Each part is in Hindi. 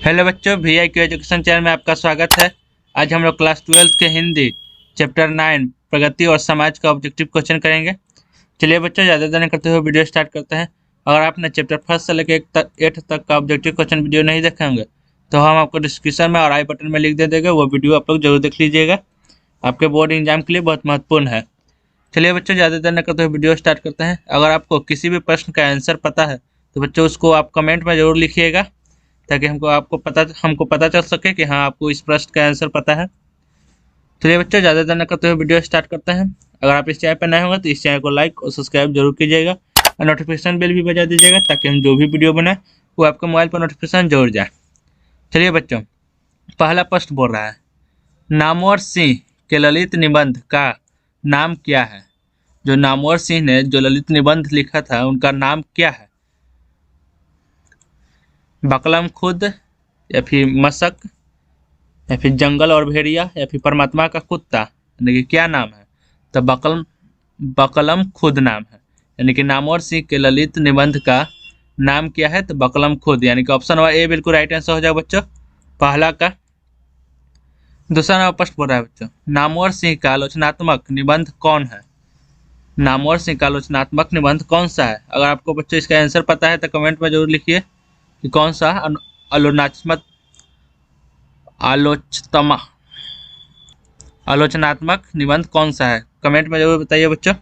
हेलो बच्चों, VIQ एजुकेशन चैनल में आपका स्वागत है। आज हम लोग क्लास 12 के हिंदी चैप्टर 9 प्रगति और समाज का ऑब्जेक्टिव क्वेश्चन करेंगे। चलिए बच्चों, ज़्यादा देर नहीं करते हुए वीडियो स्टार्ट करते हैं। अगर आपने चैप्टर 1 से लेकर 8 तक का ऑब्जेक्टिव क्वेश्चन वीडियो नहीं देखे होंगे तो हम आपको डिस्क्रिप्शन में और आई बटन में लिख दे देंगे, वो वीडियो आप लोग जरूर देख लीजिएगा। आपके बोर्ड एग्जाम के लिए बहुत महत्वपूर्ण है। चलिए बच्चों, ज़्यादा देर नहीं करते हुए वीडियो स्टार्ट करते हैं। अगर आपको किसी भी प्रश्न का आंसर पता है तो बच्चों उसको आप कमेंट में ज़रूर लिखिएगा, ताकि हमको पता चल सके कि हाँ, आपको इस प्रश्न का आंसर पता है। चलिए बच्चों, ज़्यादा देर न करते हुए वीडियो स्टार्ट करते हैं। अगर आप इस चैनल पर नए होंगे तो इस चैनल को लाइक और सब्सक्राइब जरूर कीजिएगा और नोटिफिकेशन बेल भी बजा दीजिएगा, ताकि हम जो भी वीडियो बनाए वो आपके मोबाइल पर नोटिफिकेशन जरूर जाए। चलिए बच्चों, पहला प्रश्न बोल रहा है, नामवर सिंह के ललित निबंध का नाम क्या है? जो नामवर सिंह ने जो ललित निबंध लिखा था उनका नाम क्या है? बकलम खुद, या फिर मशक, या फिर जंगल और भेड़िया, या फिर परमात्मा का कुत्ता, यानी कि क्या नाम है? तो बकलम खुद नाम है। यानी कि नामवर सिंह के ललित निबंध का नाम क्या है? तो बकलम खुद, यानी कि ऑप्शन नंबर ए बिल्कुल राइट आंसर हो जाएगा बच्चों, पहला का। दूसरा नंबर प्रश्न बोल रहा है बच्चों, नामवर सिंह का आलोचनात्मक निबंध कौन है? नामवर सिंह का आलोचनात्मक निबंध कौन सा है? अगर आपको बच्चों इसका आंसर पता है तो कमेंट में जरूर लिखिए कि कौन सा आलोचनात्मक निबंध कौन सा है, कमेंट में जरूर बताइए बच्चों।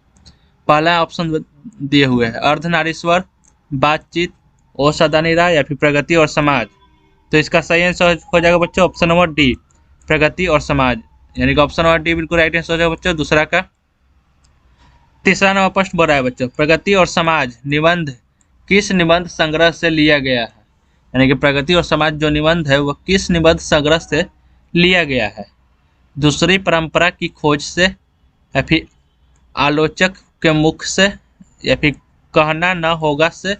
पहला ऑप्शन दिए हुए है, अर्धनारीश्वर, बातचीत, ओ सदानीरा, या फिर प्रगति और समाज। तो इसका सही आंसर हो जाएगा बच्चों ऑप्शन नंबर डी, प्रगति और समाज, यानी कि ऑप्शन नंबर डी बिल्कुल राइट आंसर हो जाएगा बच्चों, दूसरा का। तीसरा नंबर प्रश्न बोल रहा है बच्चों, प्रगति और समाज निबंध किस निबंध संग्रह से लिया गया है? यानी कि प्रगति और समाज जो निबंध है वो किस निबंध संग्रह से लिया गया है? दूसरी परंपरा की खोज से, या फिर आलोचक के मुख से, या फिर कहना न होगा से,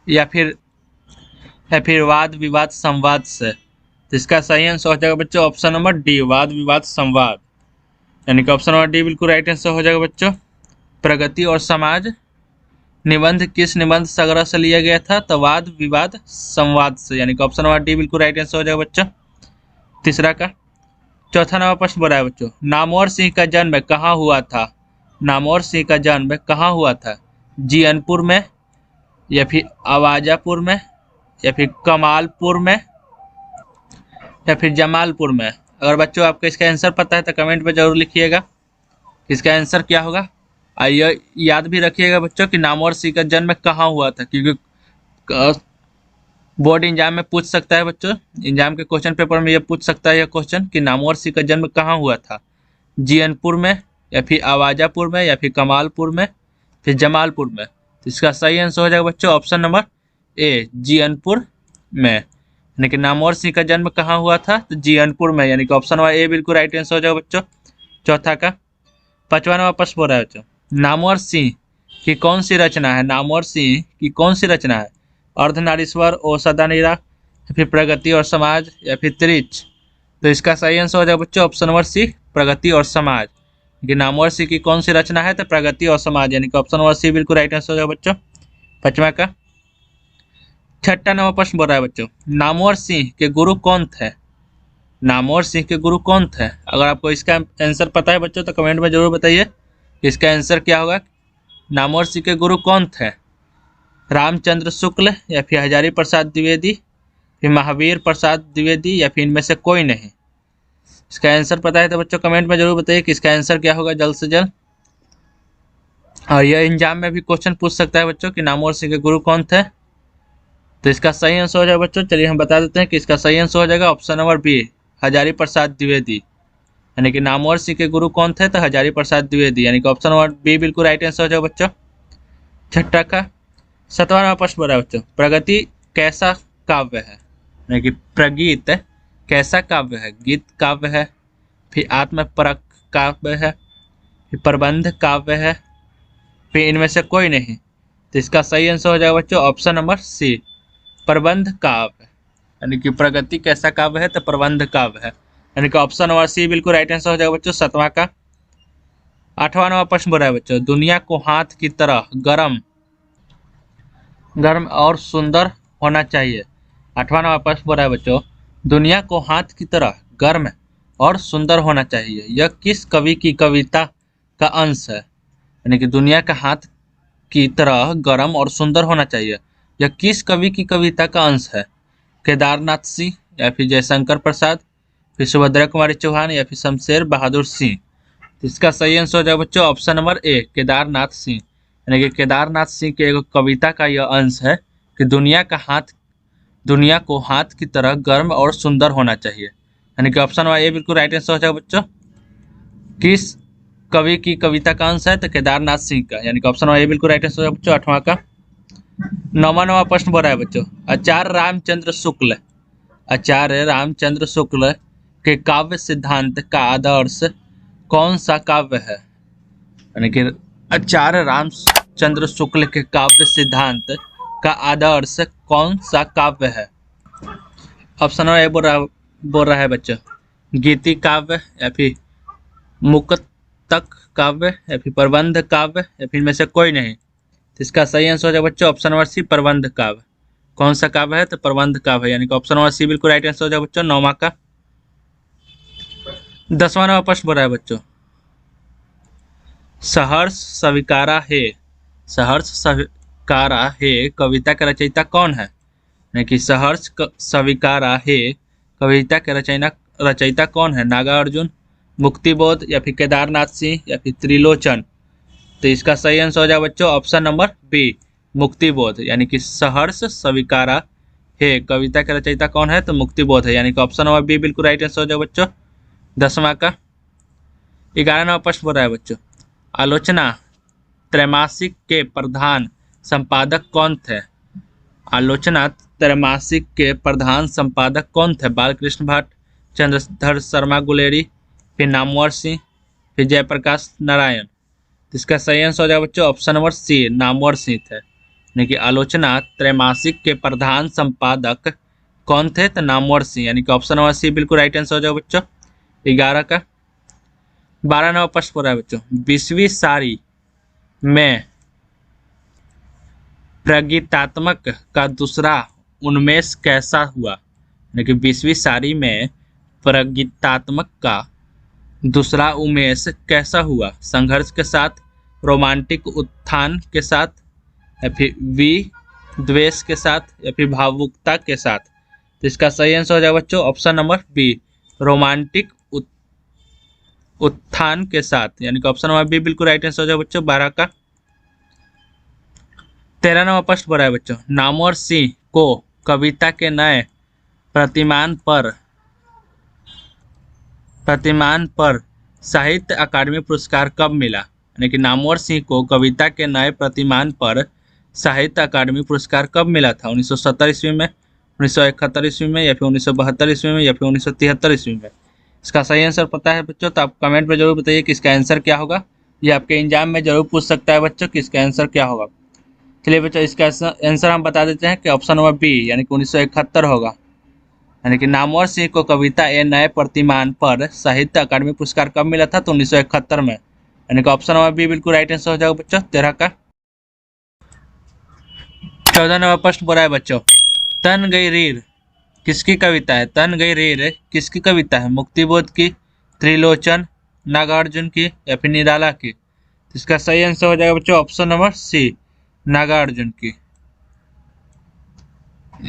या फिर वाद विवाद संवाद से। तो इसका सही आंसर हो जाएगा बच्चों ऑप्शन नंबर डी, वाद विवाद संवाद, यानी कि ऑप्शन नंबर डी बिल्कुल राइट आंसर हो जाएगा बच्चों। प्रगति और समाज निबंध किस निबंध संग्रह से लिया गया था? तो वाद विवाद संवाद से, यानी कि ऑप्शन नंबर डी बिल्कुल राइट आंसर हो जाएगा बच्चों, तीसरा का। चौथा नंबर प्रश्न बोला है बच्चों, नामवर सिंह का जन्म कहाँ हुआ था? नामवर सिंह का जन्म कहाँ हुआ था? जीयनपुर में, या फिर आवाजापुर में, या फिर कमालपुर में, या फिर जमालपुर में। अगर बच्चों आपको इसका आंसर पता है तो कमेंट में जरूर लिखिएगा इसका आंसर क्या होगा। आइए याद भी रखिएगा बच्चों कि नामवर सिंह का जन्म कहाँ हुआ था, क्योंकि बोर्ड एग्जाम में पूछ सकता है बच्चों, एग्जाम के क्वेश्चन पेपर में ये पूछ सकता है यह क्वेश्चन कि नामवर सिंह का जन्म कहाँ हुआ था, जीयनपुर में, या फिर आवाजापुर में, या फिर कमालपुर में, फिर जमालपुर में। तो इसका सही आंसर हो जाएगा बच्चों ऑप्शन नंबर ए, जीयनपुर में, यानी कि नामवर सिंह का जन्म कहाँ हुआ था? तो जीयनपुर में, यानी कि ऑप्शन नंबर ए बिल्कुल राइट आंसर हो जाएगा बच्चों, चौथा का। पांचवा नंबर प्रश्न बोल रहा है बच्चों, नामवर सिंह की कौन सी रचना है? नामवर सिंह की कौन सी रचना है? अर्धनारीश्वर, ओ सदानीरा, या फिर प्रगति और समाज, या फिर त्रिच। तो इसका सही आंसर हो जाएगा बच्चों ऑप्शन नंबर सी, प्रगति और समाज। कि नामवर सिंह की कौन सी रचना है? तो प्रगति और समाज, यानी कि ऑप्शन नंबर सी बिल्कुल राइट आंसर हो जाएगा बच्चों, पांचवा का। छठा नंबर प्रश्न बोल रहा है बच्चों, नामवर सिंह के गुरु कौन थे? नामवर सिंह के गुरु कौन थे? अगर आपको इसका आंसर पता है बच्चों तो कमेंट में जरूर बताइए इसका आंसर क्या होगा। नामवर सिंह के गुरु कौन थे? रामचंद्र शुक्ल, या फिर हजारी प्रसाद द्विवेदी, फिर महावीर प्रसाद द्विवेदी, या फिर इनमें से कोई नहीं। इसका आंसर पता है तो बच्चों कमेंट में जरूर बताइए कि इसका आंसर क्या होगा जल्द से जल्द। और यह एग्जाम में भी क्वेश्चन पूछ सकता है बच्चों कि नामवर सिंह के गुरु कौन थे। तो इसका सही आंसर हो जाएगा बच्चों, चलिए हम बता देते हैं कि इसका सही आंसर हो जाएगा option number B, Hazari Prasad Dwivedi. यानी कि नामवर सिंह के गुरु कौन थे? तो हजारी प्रसाद द्विवेदी, यानी कि ऑप्शन नंबर बी बिल्कुल राइट आंसर हो जाएगा बच्चों, छठा का। सातवां नंबर प्रश्न बोला है बच्चों, प्रगति कैसा काव्य है? यानी कि प्रगीत कैसा काव्य है? गीत काव्य है, फिर आत्मपरक काव्य है, फिर प्रबंध काव्य है, फिर इनमें से कोई नहीं। तो इसका सही आंसर हो जाएगा बच्चों ऑप्शन नंबर सी, प्रबंध काव्य। यानी कि प्रगति कैसा काव्य है? तो प्रबंध काव्य है, यानी कि ऑप्शन नंबर सी बिल्कुल राइट आंसर हो जाएगा बच्चों, सातवां का। आठवां नंबर प्रश्न बोला है बच्चों, दुनिया को हाथ की तरह गर्म और सुंदर होना चाहिए। 8वां नंबर प्रश्न बोल रहा है बच्चों, दुनिया को हाथ की तरह गर्म और सुंदर होना चाहिए, यह किस कवि की कविता का अंश है? यानी कि दुनिया का हाथ की तरह गर्म और सुंदर होना चाहिए, यह किस कवि की कविता का अंश है? केदारनाथ सिंह, या फिर जयशंकर प्रसाद, फिर सुभद्रा कुमारी चौहान, या फिर शमशेर बहादुर सिंह। तो इसका सही आंसर हो जाएगा बच्चों option number A, Kedarnath Singh. यानी कि केदारनाथ सिंह के एक कविता का यह अंश है कि दुनिया को हाथ की तरह गर्म और सुंदर होना चाहिए। यानी कि ऑप्शन नंबर ए बिल्कुल राइट आंसर हो जाएगा बच्चों। किस कवि की कविता का अंश है? तो केदारनाथ सिंह का। यानी कि ऑप्शन नंबर ए बिल्कुल राइट आंसर हो जाएगा बच्चों 8वां का। 9वां नंबर प्रश्न बोल रहा है बच्चों, आचार्य रामचंद्र शुक्ल के काव्य सिद्धांत का आदर्श कौन सा काव्य है? यानी कि आचार्य रामचंद्र शुक्ल के काव्य सिद्धांत का आदर्श कौन सा काव्य है? ऑप्शन नंबर ए बोल रहा है बच्चों, गीति काव्य, या फिर मुक्तक काव्य, या फिर प्रबंध काव्य, या फिर इनमें से कोई नहीं। तो इसका सही आंसर हो जाएगा बच्चों ऑप्शन नंबर सी, प्रबंध काव्य। कौन सा काव्य है? तो प्रबंध काव्य। यानी कि ऑप्शन नंबर सी बिल्कुल राइट आंसर हो जाएगा बच्चों 9वां का। 10वां नंबर प्रश्न बोल रहा है बच्चों, सहर्ष स्वीकारा हे कविता के रचयिता कौन है? यानी कि स्वीकारा हे कविता के रचयिता कौन है? नागार्जुन, मुक्तिबोध, या फिर केदारनाथ सिंह, या फिर त्रिलोचन। तो इसका सही आंसर हो जाएगा बच्चों ऑप्शन नंबर बी, मुक्तिबोध। यानी कि सहर्ष स्वीकारा हे कविता के रचयिता कौन है? तो मुक्तिबोध है। यानी कि ऑप्शन नंबर बी बिल्कुल राइट आंसर हो जाएगा बच्चों 10वां का। 11वां नंबर प्रश्न बोल रहा है बच्चों, आलोचना त्रैमासिक के प्रधान संपादक कौन थे? आलोचना त्रैमासिक के प्रधान संपादक कौन थे? बालकृष्ण भाट, चंद्रधर शर्मा गुलेरी, फिर नामवर सिंह, फिर जयप्रकाश नारायण। इसका सही आंसर हो जाएगा बच्चों option number C, Namvar Singh थे। यानी कि आलोचना त्रैमासिक के प्रधान संपादक कौन थे? तो नामवर सिंह। यानी कि ऑप्शन नंबर सी बिल्कुल राइट आंसर हो जाएगा बच्चों 11 का। 12 नंबर प्रश्न हो रहा है बच्चों, 20वीं सारी में प्रगीतात्मक का दूसरा उन्मेष कैसा हुआ? यानी कि 20वीं सारी में प्रगीतात्मक का दूसरा उन्मेष कैसा हुआ? संघर्ष के साथ, रोमांटिक उत्थान के साथ, या फिर द्वेष के साथ, या फिर भावुकता के साथ। तो इसका सही आंसर हो जाएगा बच्चों ऑप्शन नंबर बी, रोमांटिक उत्थान के साथ। यानी कि ऑप्शन नंबर बी बिल्कुल राइट आंसर हो जाएगा बच्चों 12 का। 13 नंबर प्रश्न बोल रहा है बच्चों, नामवर सिंह को कविता के नए प्रतिमान पर साहित्य अकादमी पुरस्कार कब मिला? यानी कि नामवर सिंह को कविता के नए प्रतिमान पर साहित्य अकादमी पुरस्कार कब मिला था? 1970 ईस्वी में, 1971 ईस्वी में, या फिर 1972 ईस्वी में, या फिर 1973 ईस्वी में। इसका सही आंसर पता है बच्चों तो आप कमेंट में जरूर बताइए कि इसका आंसर क्या होगा। ये आपके एग्जाम में जरूर पूछ सकता है बच्चों कि इसका आंसर क्या होगा। चलिए बच्चों इसका आंसर हम बता देते हैं कि ऑप्शन नंबर बी यानी कि 1971 होगा। यानी कि नामवर सिंह को कविता ए नए प्रतिमान पर साहित्य अकादमी पुरस्कार कब मिला था? तो 1971 में। यानी कि ऑप्शन नंबर बी बिल्कुल राइट आंसर हो जाएगा बच्चों 13 का। 14 नंबर प्रश्न बोला है बच्चों, तन गई रीर किसकी कविता है? तन गई रीर किसकी कविता है? मुक्तिबोध की, त्रिलोचन, नागार्जुन की, या फिर निराला की। इसका सही आंसर हो जाएगा बच्चों ऑप्शन नंबर सी, नागार्जुन की।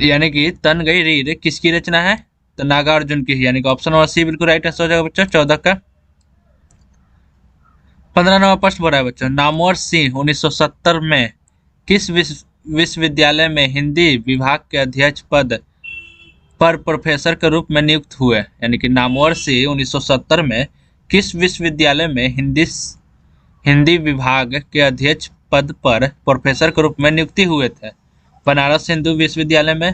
यानी कि तन गई रीर किसकी रचना है? तो नागार्जुन की। यानी कि ऑप्शन नंबर सी बिल्कुल राइट आंसर हो जाएगा बच्चों 14 का। 15 नंबर प्रश्न बोला है बच्चों, नामवर सिंह 1970 में किस विश्वविद्यालय में हिंदी विभाग के अध्यक्ष पद पर प्रोफेसर के रूप में नियुक्त हुए? यानी कि नामवर सिंह 1970 में किस विश्वविद्यालय में हिंदी विभाग के अध्यक्ष पद पर प्रोफेसर के रूप में नियुक्ति हुए थे? बनारस हिंदू विश्वविद्यालय में,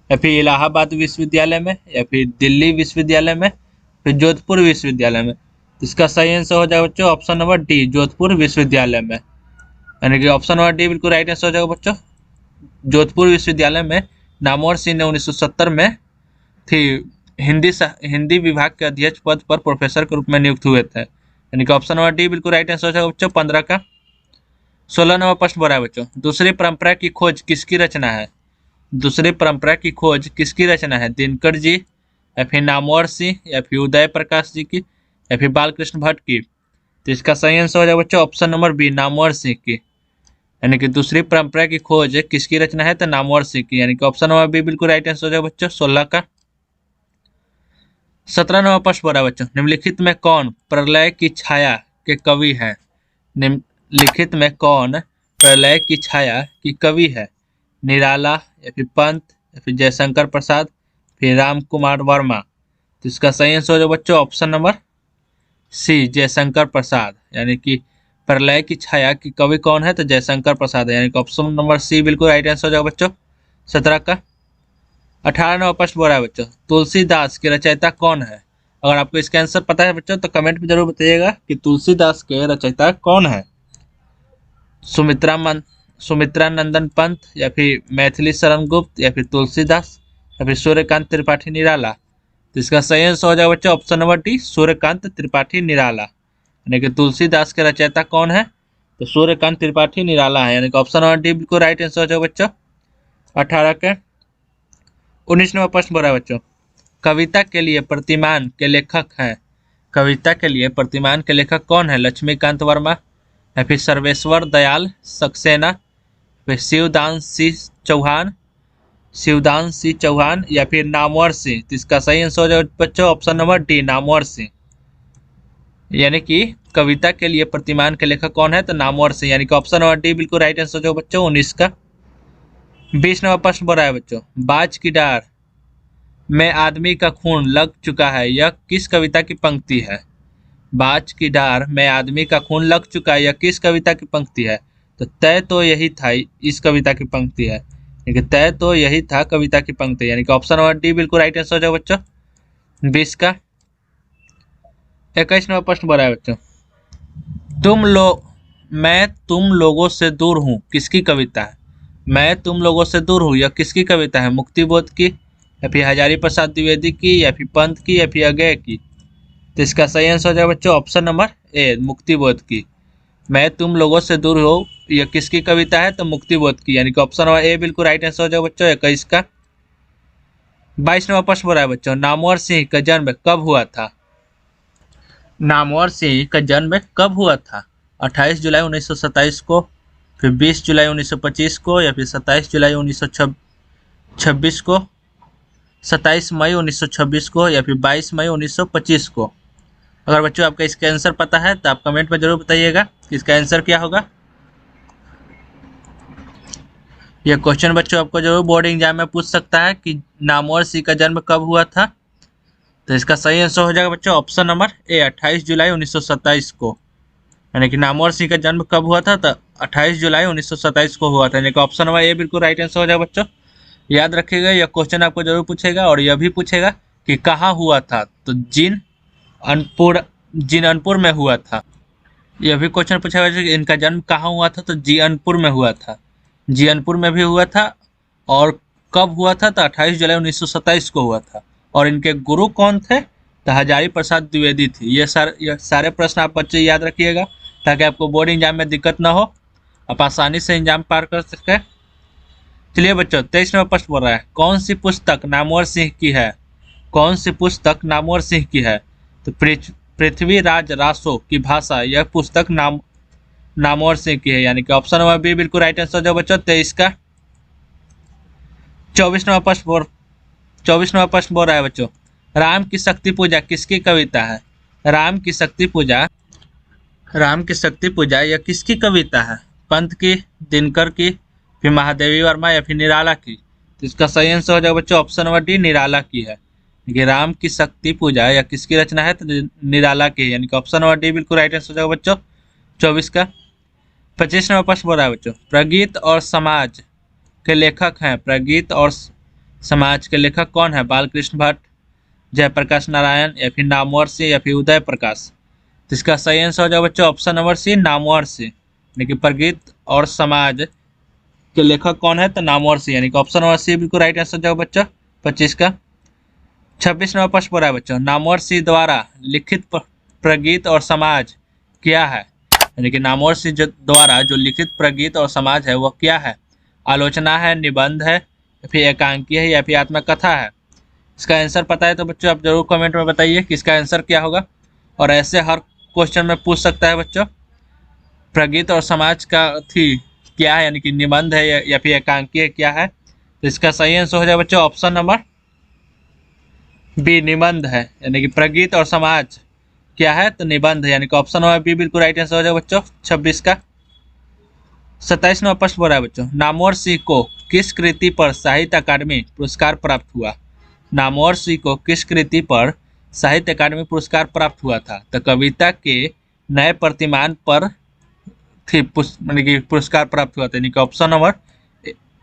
या फिर इलाहाबाद विश्वविद्यालय में, या फिर दिल्ली विश्वविद्यालय में, फिर जोधपुर विश्वविद्यालय में। इसका सही आंसर हो जाएगा बच्चों ऑप्शन नंबर डी, जोधपुर विश्वविद्यालय में। यानी कि ऑप्शन नंबर डी बिल्कुल राइट आंसर हो जाएगा बच्चों। जोधपुर विश्वविद्यालय में नामवर सिंह ने 1970 में हिंदी विभाग के अध्यक्ष पद पर प्रोफेसर के रूप में नियुक्त हुए थे। यानी कि ऑप्शन नंबर डी बिल्कुल राइट आंसर हो जाएगा बच्चों 15 का। 16 नंबर प्रश्न बोला है बच्चों, दूसरी परंपरा की खोज किसकी रचना है? दूसरी परंपरा की खोज किसकी रचना है? दिनकर जी, या फिर नामवर सिंह, या फिर उदय प्रकाश जी की, या फिर बालकृष्ण भट्ट की। तो इसका सही आंसर हो जाएगा बच्चों option number B, Namvar Singh की। यानी कि दूसरी परंपरा की खोज किसकी रचना है? तो नामवर सिंह की। यानी कि ऑप्शन नंबर बी बिल्कुल राइट आंसर हो जाएगा बच्चों 16 का। 17 नंबर प्रश्न बोला बच्चों, निम्नलिखित में कौन प्रलय की छाया के कवि है? निम्नलिखित में कौन प्रलय की छाया की कवि है? निराला, या फिर पंत, या फिर जयशंकर प्रसाद, फिर राम कुमार वर्मा। तो इसका सही आंसर हो जाएगा बच्चों ऑप्शन नंबर सी, जयशंकर प्रसाद। यानी कि प्रलय की छाया की कवि कौन है? तो जयशंकर प्रसाद है। यानी कि ऑप्शन नंबर सी बिल्कुल राइट आंसर हो जाएगा बच्चों 17 का। 18 नंबर प्रश्न बोला है बच्चों, तुलसीदास के रचयिता कौन है? अगर आपको इसका आंसर पता है बच्चों तो कमेंट में जरूर बताइएगा कि तुलसीदास के रचयिता कौन है। सुमित्रा नंदन पंत, या फिर मैथिली शरण गुप्त, या फिर तुलसीदास, या फिर सूर्यकांत त्रिपाठी निराला। तो इसका सही आंसर हो जाएगा बच्चों option number D, Suryakant Tripathi Nirala. यानी कि तुलसीदास के रचयिता कौन है? तो सूर्यकांत त्रिपाठी निराला है। यानी कि ऑप्शन नंबर डी बिल्कुल राइट आंसर हो जाएगा बच्चों 18 के। 19 नंबर प्रश्न बोला है बच्चों, कविता के लिए प्रतिमान के लेखक हैं। कविता के लिए प्रतिमान के लेखक कौन है? लक्ष्मीकांत वर्मा, या फिर सर्वेश्वर दयाल सक्सेना, फिर शिवदान सिंह चौहान, या फिर नामवर सिंह। तो इसका सही आंसर हो जाएगा बच्चों option number D, Namvar Singh. यानी कि कविता के लिए प्रतिमान के लेखक कौन है? तो नामवर सिंह। यानी कि ऑप्शन नंबर डी बिल्कुल राइट आंसर हो जाएगा बच्चों 19 का। 20 नंबर प्रश्न बोला है बच्चों, बाज की डार में आदमी का खून लग चुका है, यह किस कविता की पंक्ति है? बाज की डार में आदमी का खून लग चुका है, यह किस कविता की पंक्ति है? तो तय तो यही था इस कविता की पंक्ति है। यानी कि तय तो यही था कविता की पंक्ति। यानी कि ऑप्शन नंबर डी बिल्कुल राइट आंसर हो जाएगा बच्चों 20 का। 21 नंबर प्रश्न बोला है बच्चों, मैं तुम लोगों से दूर हूँ किसकी कविता है? मैं तुम लोगों से दूर हूँ यह किसकी कविता है? मुक्तिबोध की, या फिर हजारी प्रसाद द्विवेदी की, या फिर पंत की, या फिर अगय की। तो इसका सही आंसर हो जाएगा बच्चों ऑप्शन नंबर ए, मुक्तिबोध की। मैं तुम लोगों से दूर हूँ यह किसकी कविता है? तो मुक्तिबोध की। यानी कि ऑप्शन नंबर ए बिल्कुल राइट आंसर हो जाएगा बच्चों 21 का। 22 नंबर प्रश्न बोला है बच्चों, नामवर सिंह का जन्म कब हुआ था? नामवर सिंह का जन्म कब हुआ था? 28 जुलाई 1927 को, फिर 20 जुलाई 1925 को, या फिर 27 जुलाई 1926 को, 27 मई 1926 को, या फिर 22 मई 1925 को। अगर बच्चों आपका इसका आंसर पता है तो आप कमेंट में जरूर बताइएगा कि इसका आंसर क्या होगा। यह क्वेश्चन बच्चों आपको जरूर बोर्ड एग्जाम में पूछ सकता है कि नामवर सिंह का जन्म कब हुआ था। तो इसका सही आंसर हो जाएगा बच्चों ऑप्शन नंबर ए, 28 जुलाई 1927 को। यानी कि नामवर सिंह का जन्म कब हुआ था? तो 28 जुलाई 1927 को हुआ था। यानी कि ऑप्शन नंबर ए बिल्कुल राइट आंसर हो जाएगा बच्चों। याद रखिएगा यह क्वेश्चन आपको जरूर पूछेगा, और यह भी पूछेगा कि कहाँ हुआ था। तो जीनपुर में हुआ था। यह भी क्वेश्चन पूछेगा कि इनका जन्म कहाँ हुआ था? तो जीनपुर में हुआ था। जीनपुर में भी हुआ था। और कब हुआ था? तो 28 जुलाई 1927 को हुआ था। और इनके गुरु कौन थे? तो हजारी प्रसाद द्विवेदी थी। ये सारे प्रश्न आप बच्चे याद रखिएगा ताकि आपको बोर्ड एग्जाम में दिक्कत ना हो, आप आसानी से एग्जाम पार कर सकें। चलिए बच्चों 23 नंबर प्रश्न बोल रहा है, कौन सी पुस्तक नामवर सिंह की है? कौन सी पुस्तक नामवर सिंह की है? तो पृथ्वीराज रासो की भाषा, यह पुस्तक नामवर सिंह की है। यानी कि ऑप्शन नंबर बी बिल्कुल राइट आंसर जो बच्चों 23 का। 24 नंबर प्रश्न बोल रहा है बच्चों, राम की शक्ति पूजा किसकी कविता है? राम की शक्ति पूजा यह किसकी कविता है? पंत की, दिनकर की, फिर महादेवी वर्मा, या फिर निराला की। तो इसका सही आंसर हो जाएगा बच्चों ऑप्शन नंबर डी, निराला की है। कि राम की शक्ति पूजा या किसकी रचना है? तो निराला की। यानी कि ऑप्शन नंबर डी बिल्कुल राइट आंसर हो जाएगा बच्चों 24 का। 25 नंबर प्रश्न बोल रहा है बच्चों, प्रगीत और समाज के लेखक हैं। प्रगीत और समाज के लेखक कौन है? बालकृष्ण भट्ट, जयप्रकाश नारायण, या फिर नामवर सिंह, या फिर उदय प्रकाश। तो इसका सही आंसर हो जाएगा बच्चों option number C, Namvar Singh. यानी कि प्रगीत और समाज के लेखक कौन है? तो नामवर सिंह। यानी कि ऑप्शन नंबर सी बिल्कुल राइट आंसर हो जाएगा बच्चों 25 का। 26 नंबर प्रश्न बोला है बच्चों, नामवर सिंह द्वारा लिखित प्रगीत और समाज क्या है? यानी कि नामवर सिंह द्वारा जो लिखित प्रगीत और समाज है वह क्या है? आलोचना है, निबंध है, या फिर एकांकी है या फिर आत्मकथा है। इसका आंसर पता है तो बच्चों आप जरूर कमेंट में बताइए कि इसका आंसर क्या होगा। और ऐसे हर क्वेश्चन में पूछ सकता है बच्चों। प्रगीत और समाज का थी क्या है, यानी कि निबंध है या फिर एकांकी है, क्या है। तो इसका सही आंसर हो जाए बच्चों ऑप्शन नंबर बी, निबंध है। यानी कि प्रगीत और समाज क्या है, तो निबंध है, यानी कि ऑप्शन नंबर बी बिल्कुल राइट आंसर हो जाए बच्चों 26 का। 27 नंबर प्रश्न बोल रहा है बच्चों, नामवर सिंह को किस कृति पर साहित्य अकादमी पुरस्कार प्राप्त हुआ। नामवर सिंह को किस कृति पर साहित्य अकादमी पुरस्कार प्राप्त हुआ था। तो कविता के नए प्रतिमान पर थी यानी कि पुरस्कार प्राप्त हुआ था, यानी कि ऑप्शन नंबर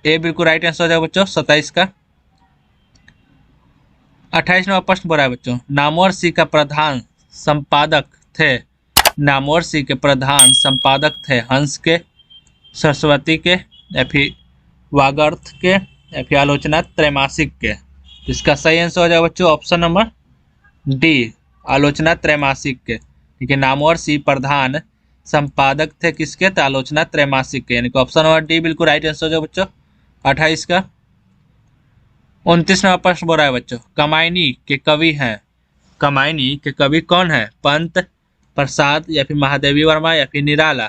ए बिल्कुल राइट आंसर हो जाएगा बच्चों 27 का। 28 नंबर प्रश्न बोल रहा है बच्चों, नामवर सिंह का प्रधान संपादक थे। नामवर सिंह के प्रधान संपादक थे हंस के, सरस्वती के, या फिर वागर्थ के, या फिर आलोचना त्रैमासिक के। तो इसका सही आंसर हो जाएगा बच्चों ऑप्शन नंबर डी, आलोचना त्रैमासिक के। ठीक है, नामवर सिंह प्रधान संपादक थे किसके, तो आलोचना त्रैमासिक के, यानी कि ऑप्शन नंबर डी बिल्कुल राइट आंसर हो जाएगा बच्चों 28 का। 29 नंबर प्रश्न बोल रहा है बच्चों, कमायनी के कवि हैं। कमायनी के कवि कौन है, पंत, प्रसाद, या फिर महादेवी वर्मा, या फिर निराला।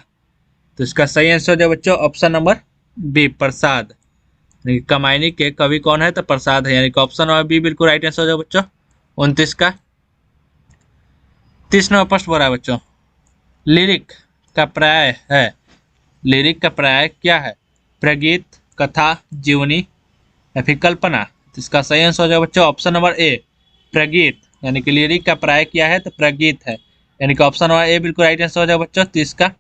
तो इसका सही आंसर हो जाए बच्चों ऑप्शन नंबर बी, प्रसाद। कमायनी के कवि कौन है, तो प्रसाद है, यानी कि ऑप्शन नंबर बी बिल्कुल राइट आंसर हो जाए बच्चों 29 का। 30 नंबर प्रश्न बोल रहा है बच्चों, लिरिक का पर्याय है। लिरिक का पर्याय क्या है, प्रगीत, कथा, जीवनी, या फिर कल्पना। तो इसका सही आंसर हो जाएगा बच्चों ऑप्शन नंबर ए, प्रगीत। यानी कि लिरिक का पर्याय क्या है, तो प्रगीत है, यानी कि ऑप्शन नंबर ए बिल्कुल राइट आंसर हो जाएगा बच्चों 30 का।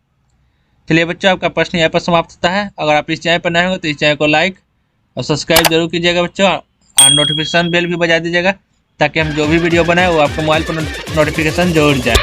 चलिए बच्चों, आपका प्रश्न यहाँ पर समाप्त होता है। अगर आप इस चैनल पर नए होंगे तो इस चैनल को लाइक और सब्सक्राइब जरूर कीजिएगा बच्चों, और नोटिफिकेशन बेल भी बजा दीजिएगा ताकि हम जो भी वीडियो बनाए वो आपको मोबाइल पर नोटिफिकेशन जरूर जाए।